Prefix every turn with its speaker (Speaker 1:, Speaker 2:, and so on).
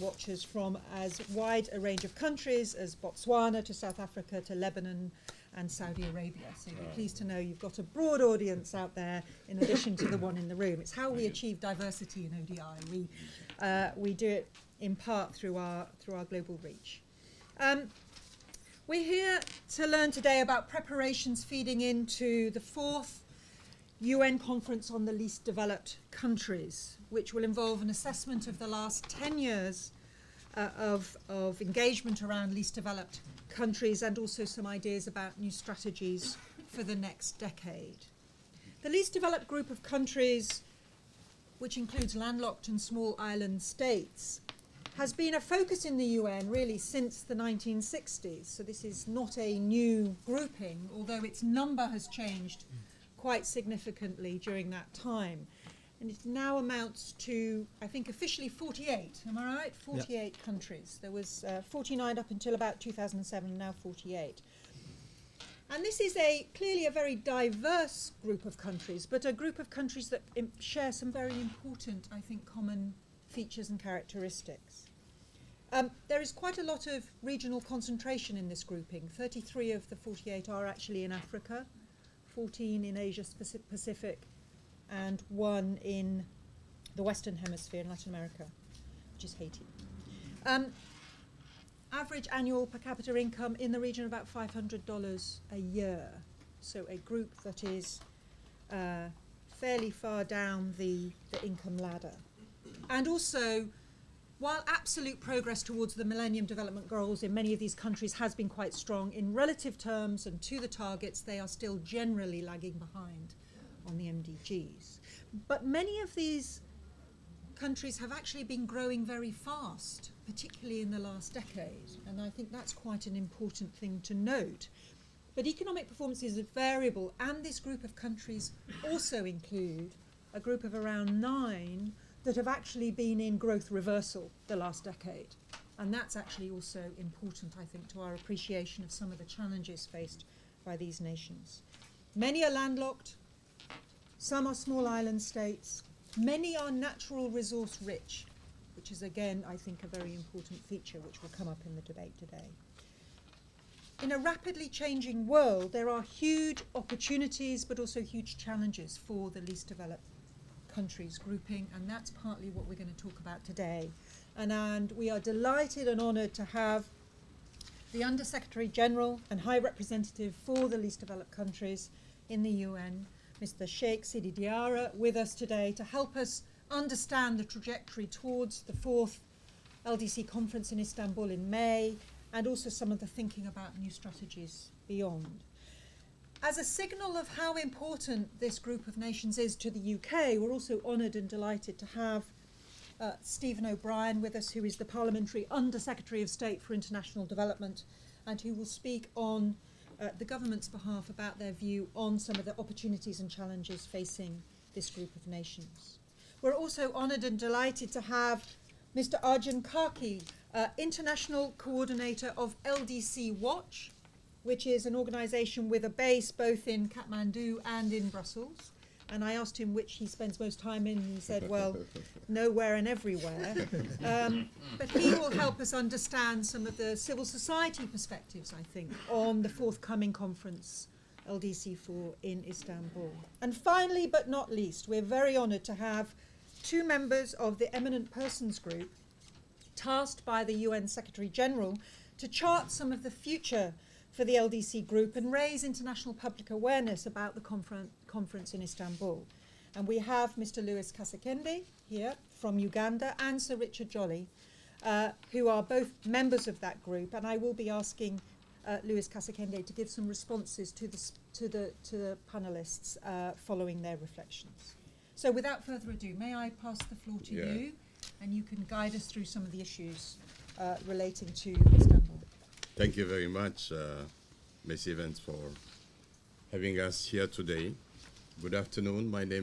Speaker 1: watchers from as wide a range of countries as Botswana to South Africa to Lebanon and Saudi Arabia. So you'll be pleased to know you've got a broad audience out there in addition to the one in the room. It's how we achieve diversity in ODI. We do it in part through our global reach. We're here to learn today about preparations feeding into the 4th UN Conference on the Least Developed Countries, which will involve an assessment of the last 10 years of engagement around least developed countries and also some ideas about new strategies for the next decade. The least developed group of countries, which includes landlocked and small island states, has been a focus in the UN really since the 1960s. So this is not a new grouping, although its number has changed quite significantly during that time. And it now amounts to, I think, officially 48. Am I right? 48 countries. There was 49 up until about 2007, now 48. And this is clearly a very diverse group of countries, but a group of countries that share some very important, I think, common features and characteristics. There is quite a lot of regional concentration in this grouping. 33 of the 48 are actually in Africa, 14 in Asia Pacific, and 1 in the Western Hemisphere in Latin America, which is Haiti. Average annual per capita income in the region of about $500 a year. So a group that is fairly far down the income ladder. And also, while absolute progress towards the Millennium Development Goals in many of these countries has been quite strong, in relative terms and to the targets, they are still generally lagging behind on the MDGs. But many of these countries have actually been growing very fast, particularly in the last decade, and I think that's quite an important thing to note. But economic performance is variable, and this group of countries also include a group of around 9 that have actually been in growth reversal the last decade. And that's actually also important, I think, to our appreciation of some of the challenges faced by these nations. Many are landlocked, some are small island states, many are natural resource rich, which is again, I think, a very important feature which will come up in the debate today. In a rapidly changing world, there are huge opportunities but also huge challenges for the least developed countries grouping, and that's partly what we're going to talk about today. And we are delighted and honoured to have the Under-Secretary General and High Representative for the least developed countries in the UN, Mr. Sheikh Sidi Diarra, with us today to help us understand the trajectory towards the 4th LDC conference in Istanbul in May, and also some of the thinking about new strategies beyond. As a signal of how important this group of nations is to the UK, we're also honoured and delighted to have Stephen O'Brien with us, who is the Parliamentary Under-Secretary of State for International Development, and who will speak on the government's behalf about their view on some of the opportunities and challenges facing this group of nations. We're also honoured and delighted to have Mr. Arjun Karki, International Coordinator of LDC Watch, which is an organisation with a base both in Kathmandu and in Brussels. And I asked him which he spends most time in, and he said, well, nowhere and everywhere. But he will help us understand some of the civil society perspectives, I think, on the forthcoming conference, LDC4 in Istanbul. And finally, but not least, we're very honoured to have 2 members of the Eminent Persons Group tasked by the UN Secretary General to chart some of the future for the LDC group and raise international public awareness about the conference in Istanbul. And we have Mr. Louis Kasekende here from Uganda and Sir Richard Jolly, who are both members of that group. And I will be asking Louis Kasekende to give some responses to the panelists following their reflections. So without further ado, may I pass the floor to you, and you can guide us through some of the issues relating to Istanbul.
Speaker 2: Thank you very much, Ms. Evans, for having us here today. Good afternoon. My name